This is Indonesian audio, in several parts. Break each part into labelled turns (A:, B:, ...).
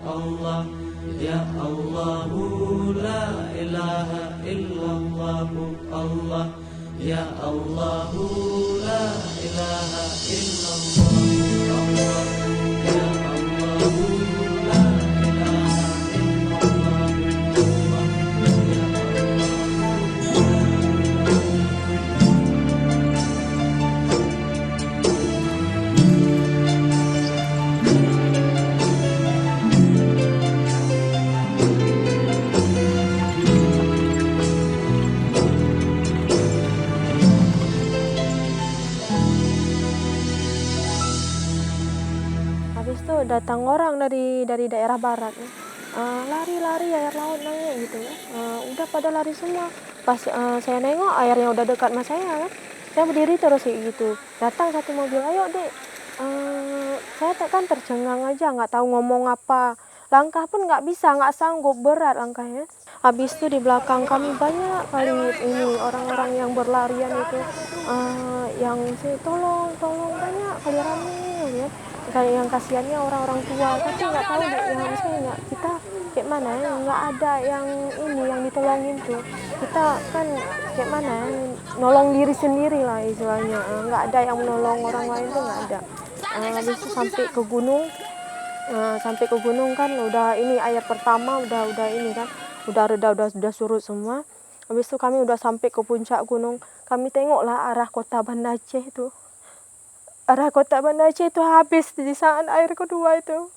A: Allah, ya Allah, la ilaha illallah, Allah, ya Allah, la ilaha illallah, Allah, ya Allah, la ilaha illallah, Allah, ya
B: Habis itu datang orang dari daerah barat, lari-lari air laut naik gitu ya. Udah pada lari semua. Pas saya nengok airnya udah dekat sama saya kan, saya berdiri terus kayak gitu. Datang satu mobil, ayo dek. Saya kan tercengang aja, nggak tahu ngomong apa. Langkah pun nggak bisa, nggak sanggup, berat langkahnya. Habis itu di belakang kami banyak kali ini orang-orang yang berlarian itu, yang tolong banyak kali rame ya. Kayak yang kasihannya orang-orang tua, tapi nggak tahu deh, yang misalnya nggak kita kayak mana ya, nggak ada yang ini yang ditolongin tuh. Kita kan kayak mana ya, nolong diri sendiri lah istilahnya, nggak ada yang menolong orang lain tuh nggak ada. Habis itu sampai ke gunung kan udah ini air pertama udah ini kan udah reda, udah surut semua. Habis itu kami udah sampai ke puncak gunung, kami tengoklah arah kota Banda Aceh itu. Arah kota Banda Aceh itu habis di saat air kedua itu.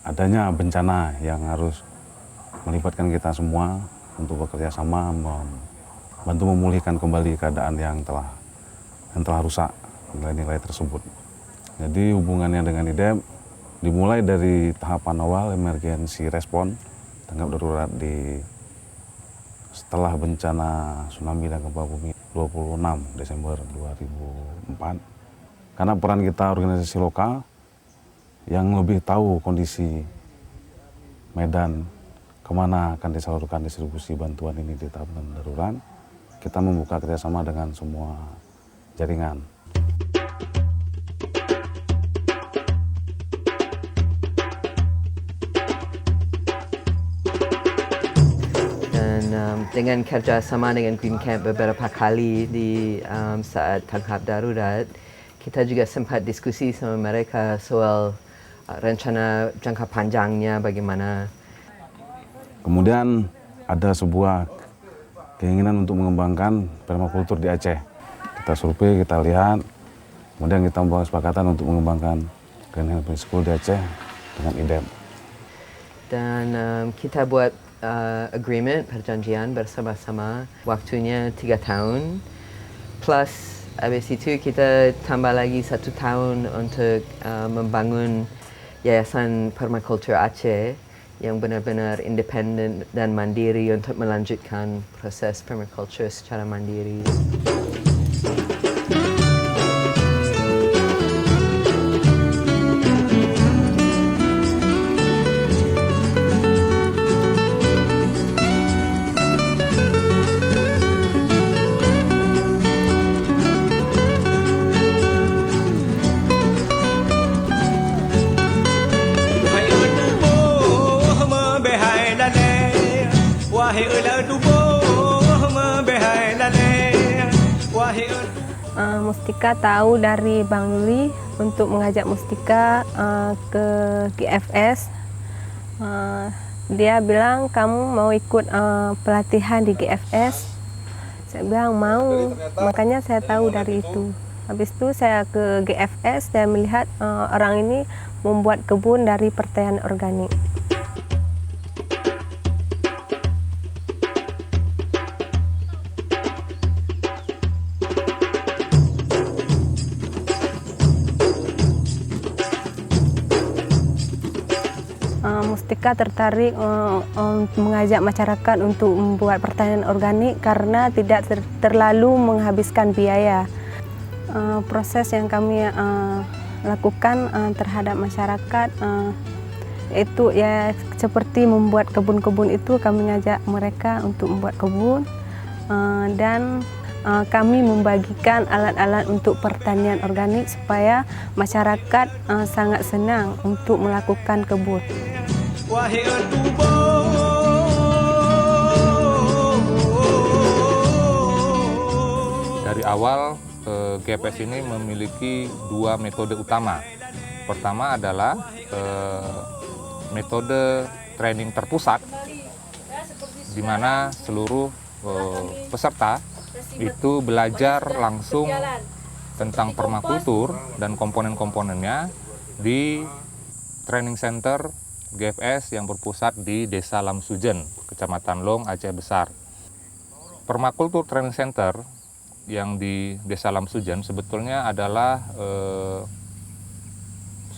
C: Adanya bencana yang harus melibatkan kita semua untuk bekerja sama membantu memulihkan kembali keadaan yang telah rusak, nilai-nilai tersebut. Jadi hubungannya dengan IDEM dimulai dari tahapan awal emergency respon tanggap darurat setelah bencana tsunami dan gempa bumi 26 Desember 2004. Karena peran kita organisasi lokal yang lebih tahu kondisi medan kemana akan disalurkan distribusi bantuan ini di tahap darurat, kita membuka kerjasama dengan semua jaringan.
D: Dan dengan kerjasama dengan Green Camp beberapa kali di saat tanggap darurat, kita juga sempat diskusi sama mereka soal rencana jangka panjangnya bagaimana.
C: Kemudian ada sebuah keinginan untuk mengembangkan permakultur di Aceh. Kita survei, kita lihat, kemudian kita membuat kesepakatan untuk mengembangkan Green Hand School di Aceh dengan IDEM.
D: Dan kita buat agreement, perjanjian bersama-sama, waktunya 3 tahun, plus habis itu kita tambah lagi 1 tahun untuk membangun Yayasan Permakultur Aceh yang benar-benar independen dan mandiri untuk melanjutkan proses permakultur secara mandiri.
B: Mustika tahu dari Bang Yuli untuk mengajak Mustika ke GFS. Dia bilang, kamu mau ikut pelatihan di GFS? Saya bilang mau, makanya saya tahu dari itu. Habis itu saya ke GFS dan melihat orang ini membuat kebun dari pertanian organik.
E: seketika tertarik mengajak masyarakat untuk membuat pertanian organik karena tidak terlalu menghabiskan biaya. Proses yang kami lakukan terhadap masyarakat itu ya seperti membuat kebun-kebun itu, kami mengajak mereka untuk membuat kebun dan kami membagikan alat-alat untuk pertanian organik supaya masyarakat sangat senang untuk melakukan kebun.
F: Dari awal GFS ini memiliki dua metode utama. Pertama adalah metode training terpusat, di mana seluruh peserta itu belajar langsung tentang permakultur dan komponen-komponennya di training center GFS yang berpusat di Desa Lamsujen, Kecamatan Long, Aceh Besar. Permakultur Training Center yang di Desa Lamsujen sebetulnya adalah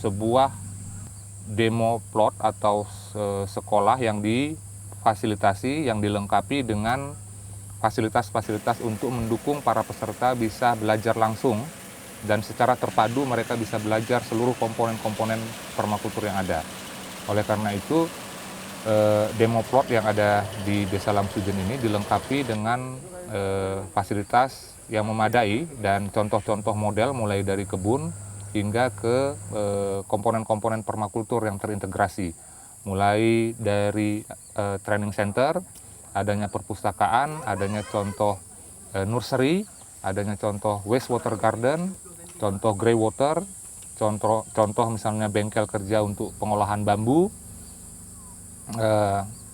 F: sebuah demo plot atau sekolah yang difasilitasi, yang dilengkapi dengan fasilitas-fasilitas untuk mendukung para peserta bisa belajar langsung dan secara terpadu mereka bisa belajar seluruh komponen-komponen permakultur yang ada. Oleh karena itu, demo plot yang ada di Desa Lamsujen ini dilengkapi dengan fasilitas yang memadai dan contoh-contoh model mulai dari kebun hingga ke komponen-komponen permakultur yang terintegrasi. Mulai dari training center, adanya perpustakaan, adanya contoh nursery, adanya contoh wastewater garden, contoh grey water, contoh misalnya bengkel kerja untuk pengolahan bambu,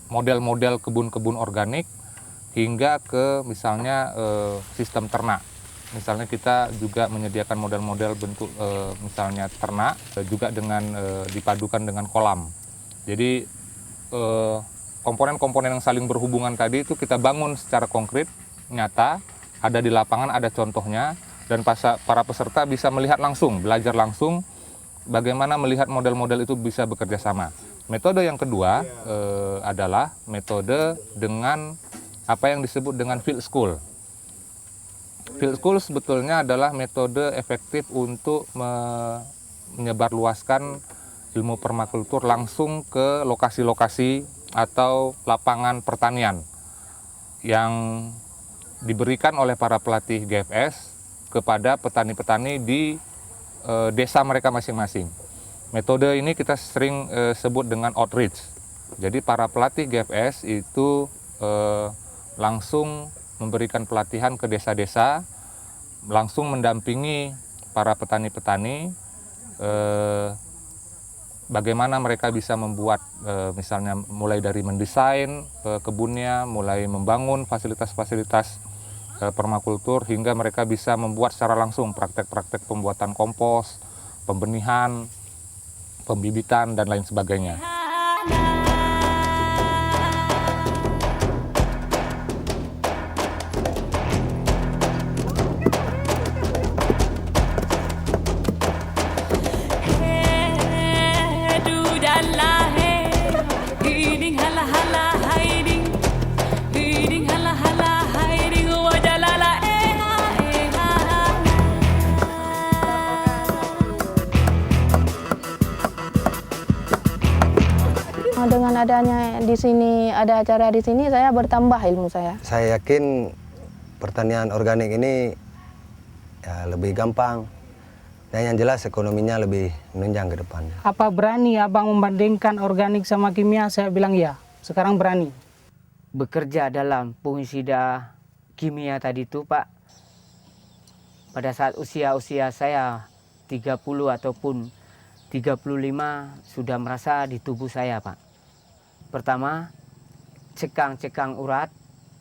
F: model-model kebun-kebun organik, hingga ke misalnya sistem ternak. Misalnya kita juga menyediakan model-model bentuk misalnya ternak, juga dengan dipadukan dengan kolam. Jadi komponen-komponen yang saling berhubungan tadi itu kita bangun secara konkret, nyata, ada di lapangan, ada contohnya, dan para peserta bisa melihat langsung, belajar langsung bagaimana melihat model-model itu bisa bekerja sama. Metode yang kedua adalah metode dengan apa yang disebut dengan field school. Field school sebetulnya adalah metode efektif untuk menyebarluaskan ilmu permakultur langsung ke lokasi-lokasi atau lapangan pertanian yang diberikan oleh para pelatih GFS kepada petani-petani di desa mereka masing-masing. Metode ini kita sering sebut dengan outreach. Jadi para pelatih GFS itu langsung memberikan pelatihan ke desa-desa, langsung mendampingi para petani-petani bagaimana mereka bisa membuat misalnya mulai dari mendesain kebunnya, mulai membangun fasilitas-fasilitas permakultur hingga mereka bisa membuat secara langsung praktek-praktek pembuatan kompos, pembenihan, pembibitan dan lain sebagainya.
B: Dengan adanya di sini, ada acara di sini, saya bertambah ilmu saya.
G: Saya yakin pertanian organik ini ya lebih gampang dan yang jelas ekonominya lebih menunjang ke depannya.
H: Apa berani abang membandingkan organik sama kimia? Saya bilang ya, sekarang berani.
I: Bekerja dalam fungisida kimia tadi itu Pak, pada saat usia saya 30 ataupun 35 sudah merasa di tubuh saya Pak. Pertama, cekang-cekang urat.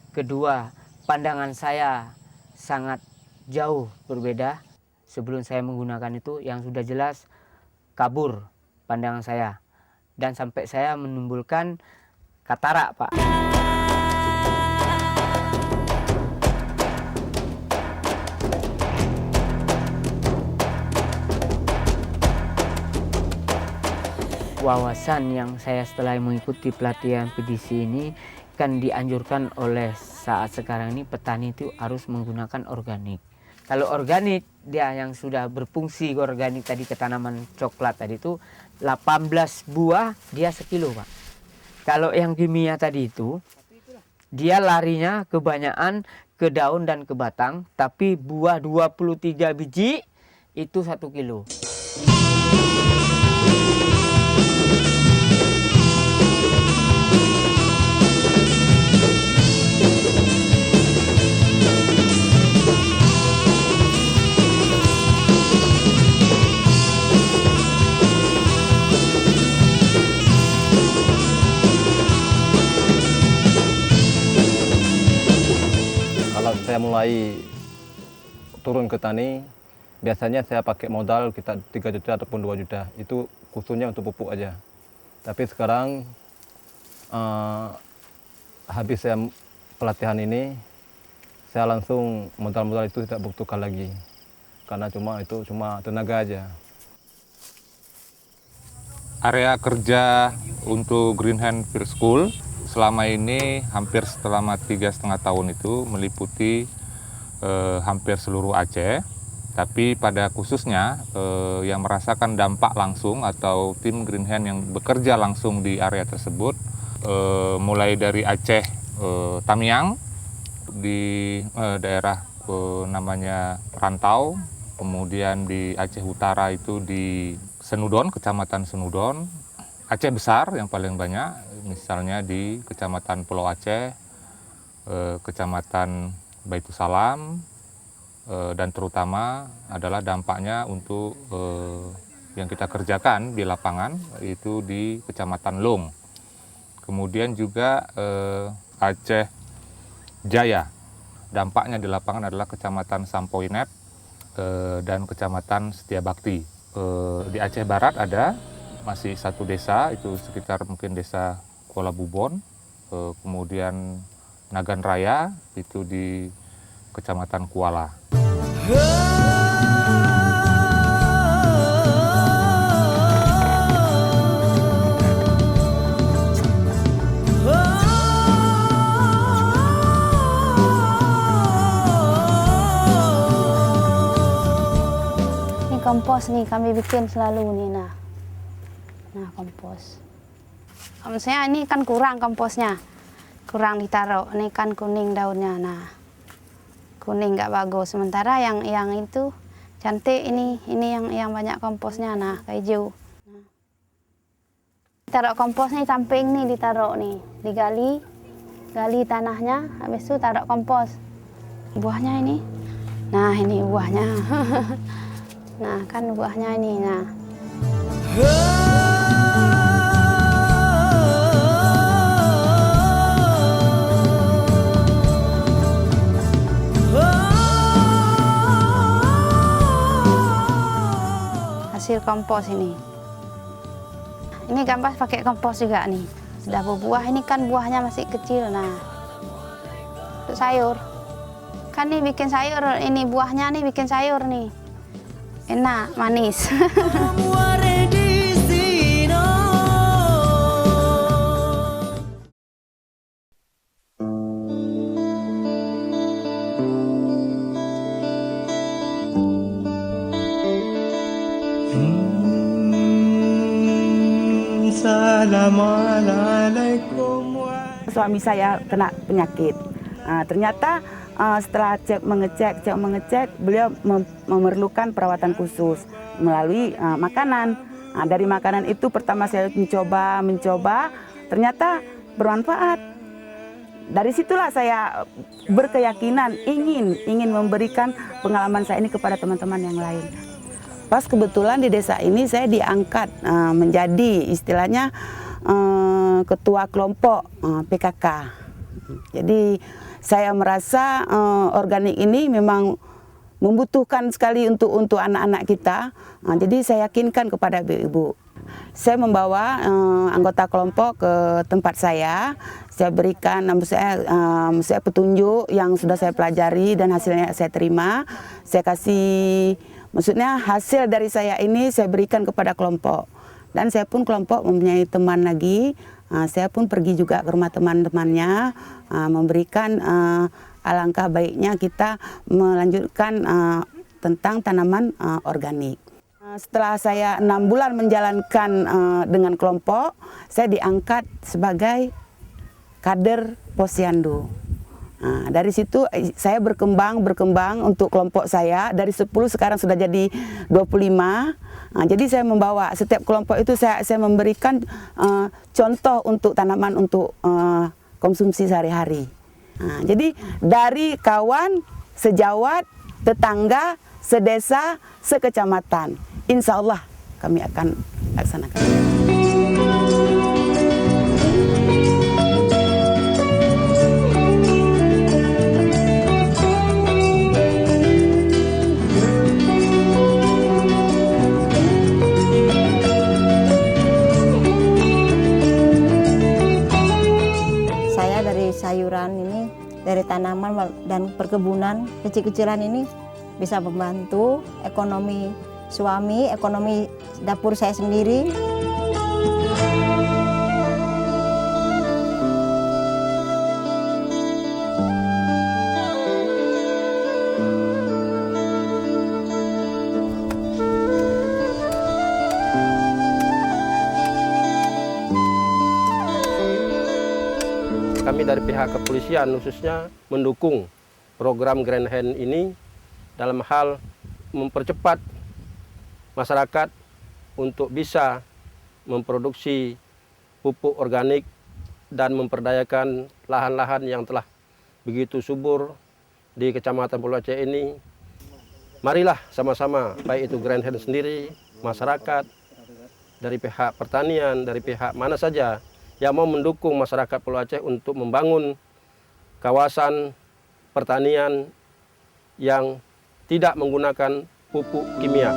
I: Kedua, pandangan saya sangat jauh berbeda. Sebelum saya menggunakan itu yang sudah jelas kabur pandangan saya. Dan sampai saya menimbulkan katarak Pak. wawasan yang saya setelah mengikuti pelatihan PDC ini kan dianjurkan oleh saat sekarang ini petani itu harus menggunakan organik. Kalau organik dia yang sudah berfungsi organik tadi ke tanaman coklat tadi itu 18 buah dia sekilo Pak. Kalau yang kimia tadi itu dia larinya kebanyakan ke daun dan ke batang, tapi buah 23 biji itu 1 kilo.
J: Kalau saya mulai turun ke tani, biasanya saya pakai modal kita 3 juta ataupun 2 juta. Itu khususnya untuk pupuk aja. Tapi sekarang habis saya pelatihan ini, saya langsung modal-modal itu tidak butuhkan lagi. Karena cuma tenaga aja.
F: Area kerja untuk Green Hand Field School selama ini hampir selama 3,5 tahun itu meliputi hampir seluruh Aceh, tapi pada khususnya yang merasakan dampak langsung atau tim Green Hand yang bekerja langsung di area tersebut, mulai dari Aceh Tamiang di daerah namanya Rantau, kemudian di Aceh Utara itu di Senudon, Kecamatan Senudon, Aceh Besar yang paling banyak, misalnya di Kecamatan Pulau Aceh, Kecamatan Baitusalam, dan terutama adalah dampaknya untuk yang kita kerjakan di lapangan itu di Kecamatan Long. Kemudian juga Aceh Jaya, dampaknya di lapangan adalah Kecamatan Sampoinet dan Kecamatan Setiabakti. Di Aceh Barat ada masih 1 desa, itu sekitar mungkin desa Kuala Bubon, kemudian Nagan Raya itu di Kecamatan Kuala.
K: Ini kompos nih kami bikin selalu nih, nah kompos. Maksudnya ini kan kurang komposnya, kurang ditaruh. Ini kan kuning daunnya, nah kuning nggak bagus. Sementara yang itu cantik, ini yang banyak komposnya, nah hijau. Taruh kompos nih samping nih ditaruh nih, digali tanahnya, habis itu taruh kompos. Buahnya ini, nah ini buahnya. Nah kan buahnya ini, nah. Hasil kompos ini. Ini Gambas pakai kompos juga nih. Sudah berbuah, ini kan buahnya masih kecil. Nah, untuk sayur. Kan nih bikin sayur, ini buahnya nih bikin sayur nih. Enak, manis.
L: Assalamualaikum. Suami saya kena penyakit. Ternyata setelah mengecek, beliau memerlukan perawatan khusus melalui makanan. Dari makanan itu pertama saya mencoba, ternyata bermanfaat. Dari situlah saya berkeyakinan ingin memberikan pengalaman saya ini kepada teman-teman yang lain. Pas kebetulan di desa ini saya diangkat menjadi istilahnya ketua kelompok PKK. Jadi saya merasa organik ini memang membutuhkan sekali untuk anak-anak kita. Jadi saya yakinkan kepada ibu-ibu. Saya membawa anggota kelompok ke tempat saya berikan saya petunjuk yang sudah saya pelajari dan hasilnya saya terima. Saya kasih, maksudnya hasil dari saya ini saya berikan kepada kelompok. Dan saya pun kelompok mempunyai teman lagi, saya pun pergi juga ke rumah teman-temannya, memberikan alangkah baiknya kita melanjutkan tentang tanaman organik. Setelah saya 6 bulan menjalankan dengan kelompok, saya diangkat sebagai kader Posyandu. Dari situ saya berkembang untuk kelompok saya, dari 10 sekarang sudah jadi 25. Jadi saya membawa setiap kelompok itu saya memberikan contoh untuk tanaman untuk konsumsi sehari-hari. Jadi dari kawan, sejawat, tetangga, sedesa, sekecamatan, insya Allah kami akan laksanakan.
M: Sayuran ini dari tanaman dan perkebunan kecil-kecilan ini bisa membantu ekonomi suami, ekonomi dapur saya sendiri.
N: Kami dari pihak kepolisian khususnya mendukung program Grand Hand ini dalam hal mempercepat masyarakat untuk bisa memproduksi pupuk organik dan memperdayakan lahan-lahan yang telah begitu subur di Kecamatan Pulau Aceh ini. Marilah sama-sama, baik itu Grand Hand sendiri, masyarakat, dari pihak pertanian, dari pihak mana saja yang mau mendukung masyarakat Pulau Aceh untuk membangun kawasan pertanian yang tidak menggunakan pupuk kimia.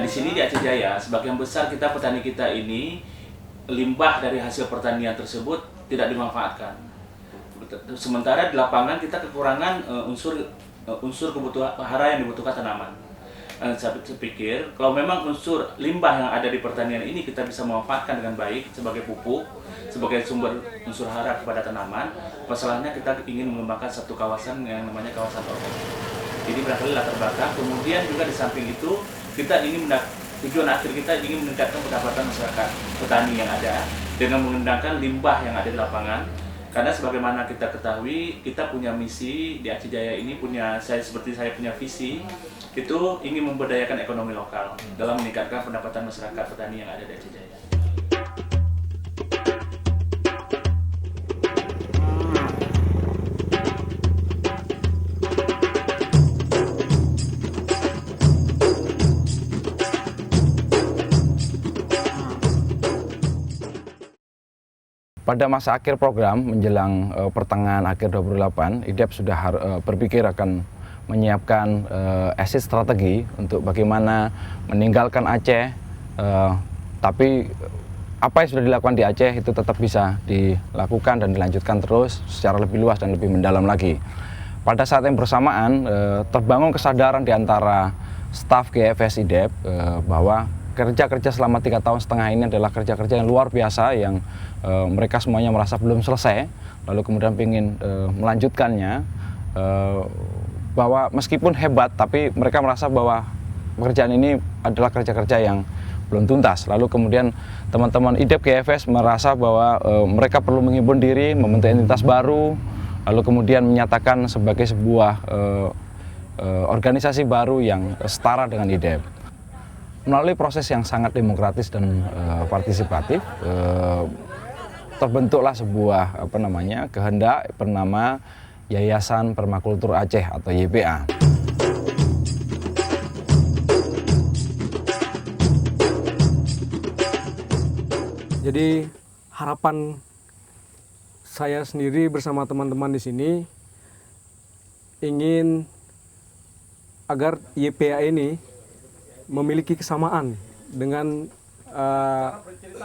O: Di sini di Aceh Jaya, sebagian besar petani kita ini limbah dari hasil pertanian tersebut tidak dimanfaatkan. Sementara di lapangan kita kekurangan unsur kebutuhan hara yang dibutuhkan tanaman. Saya pikir kalau memang unsur limbah yang ada di pertanian ini kita bisa memanfaatkan dengan baik sebagai pupuk, sebagai sumber unsur hara kepada tanaman, masalahnya kita ingin mengembangkan satu kawasan yang namanya kawasan organik. Jadi barangkali latar belakang, kemudian juga di samping itu kita ingin tujuan akhir kita ingin meningkatkan pendapatan masyarakat petani yang ada dengan menggunakan limbah yang ada di lapangan. Karena sebagaimana kita ketahui, kita punya misi di Aceh Jaya ini seperti saya punya visi, itu ingin memberdayakan ekonomi lokal dalam meningkatkan pendapatan masyarakat petani yang ada di Aceh Jaya.
P: Pada masa akhir program, menjelang pertengahan akhir 2008, IDEP sudah berpikir akan menyiapkan exit strategi untuk bagaimana meninggalkan Aceh, tapi apa yang sudah dilakukan di Aceh itu tetap bisa dilakukan dan dilanjutkan terus secara lebih luas dan lebih mendalam lagi. Pada saat yang bersamaan, terbangun kesadaran di antara staf GFS IDEP bahwa kerja-kerja selama 3,5 tahun ini adalah kerja-kerja yang luar biasa yang mereka semuanya merasa belum selesai, lalu kemudian ingin melanjutkannya, bahwa meskipun hebat tapi mereka merasa bahwa pekerjaan ini adalah kerja-kerja yang belum tuntas. Lalu kemudian teman-teman IDEP GFS merasa bahwa mereka perlu menghibur diri, membentuk entitas baru, lalu kemudian menyatakan sebagai sebuah organisasi baru yang setara dengan IDEP. Melalui proses yang sangat demokratis dan partisipatif, terbentuklah sebuah kehendak bernama Yayasan Permakultur Aceh atau YPA.
Q: Jadi harapan saya sendiri bersama teman-teman di sini ingin agar YPA ini memiliki kesamaan dengan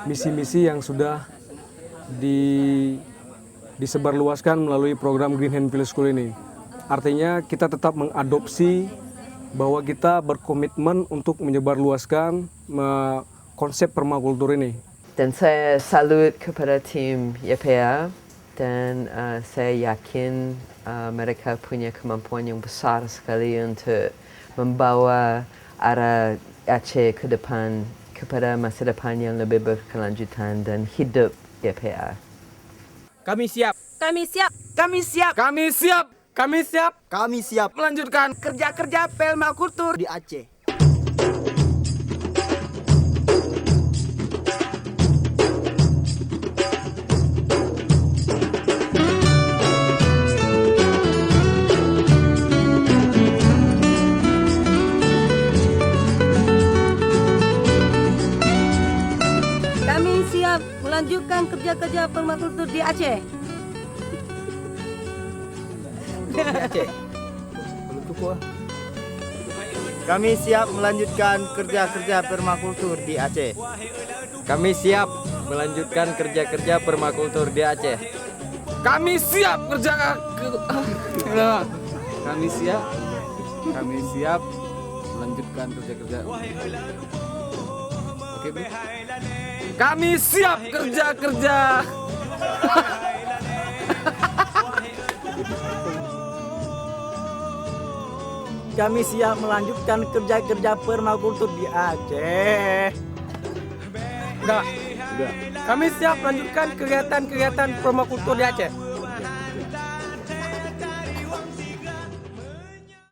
Q: misi-misi yang sudah disebarluaskan melalui program Green Hand Village School ini. Artinya kita tetap mengadopsi bahwa kita berkomitmen untuk menyebarluaskan konsep permakultur ini.
D: Dan saya salut kepada tim YPA dan saya yakin mereka punya kemampuan yang besar sekali untuk membawa arah Aceh ke depan kepada masa depan yang lebih berkelanjutan dan hidup YPA.
R: Kami siap. Kami siap. Kami siap. Kami siap. Kami siap. Kami siap melanjutkan kerja-kerja permakultur di Aceh.
S: Kami siap melanjutkan kerja-kerja permakultur di Aceh.
R: Kami siap melanjutkan kerja-kerja permakultur di Aceh.
T: Kami siap melanjutkan kerja-kerja permakultur di Aceh.
R: Kami siap
T: Kami siap melanjutkan kerja-kerja. Oke, Bu.
R: Kami siap kerja-kerja. Kami siap melanjutkan kerja-kerja permakultur di Aceh. Udah. Kami siap melanjutkan kegiatan-kegiatan permakultur di Aceh.